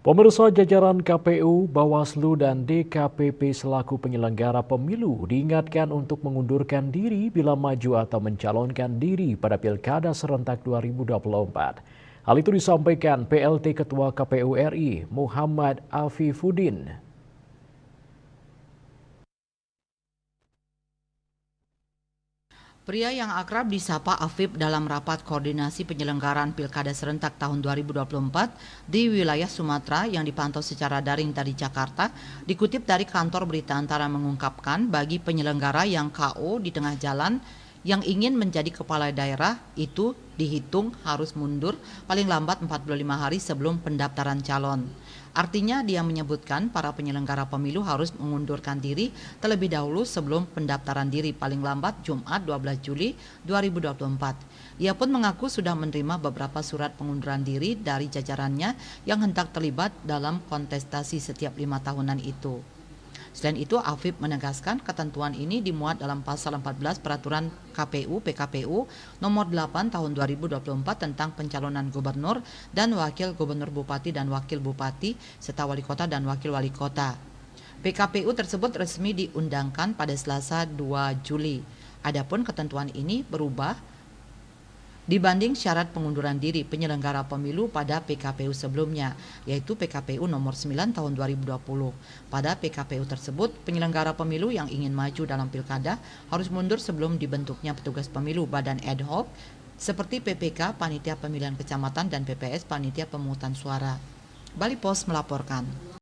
Pemirsa jajaran KPU, Bawaslu, dan DKPP selaku penyelenggara pemilu diingatkan untuk mengundurkan diri bila maju atau mencalonkan diri pada Pilkada serentak 2024. Hal itu disampaikan PLT Ketua KPU RI, Muhammad Afifuddin. Pria yang akrab disapa Afif dalam rapat koordinasi penyelenggaraan Pilkada serentak tahun 2024 di wilayah Sumatera yang dipantau secara daring dari Jakarta, dikutip dari kantor berita Antara mengungkapkan bagi penyelenggara yang KO di tengah jalan yang ingin menjadi kepala daerah itu dihitung harus mundur paling lambat 45 hari sebelum pendaftaran calon. Artinya dia menyebutkan para penyelenggara pemilu harus mengundurkan diri terlebih dahulu sebelum pendaftaran diri paling lambat Jumat 12 Juli 2024. Ia pun mengaku sudah menerima beberapa surat pengunduran diri dari jajarannya yang hendak terlibat dalam kontestasi setiap 5 tahunan itu. Selain itu, Afif menegaskan ketentuan ini dimuat dalam pasal 14 Peraturan KPU PKPU nomor 8 tahun 2024 tentang pencalonan gubernur dan wakil gubernur bupati dan wakil bupati serta wali kota dan wakil wali kota. PKPU tersebut resmi diundangkan pada Selasa 2 Juli. Adapun ketentuan ini berubah dibanding syarat pengunduran diri penyelenggara pemilu pada PKPU sebelumnya, yaitu PKPU nomor 9 tahun 2020. Pada PKPU tersebut, penyelenggara pemilu yang ingin maju dalam pilkada harus mundur sebelum dibentuknya petugas pemilu badan ad hoc seperti PPK, Panitia Pemilihan Kecamatan, dan PPS, Panitia Pemungutan Suara. Bali Pos melaporkan.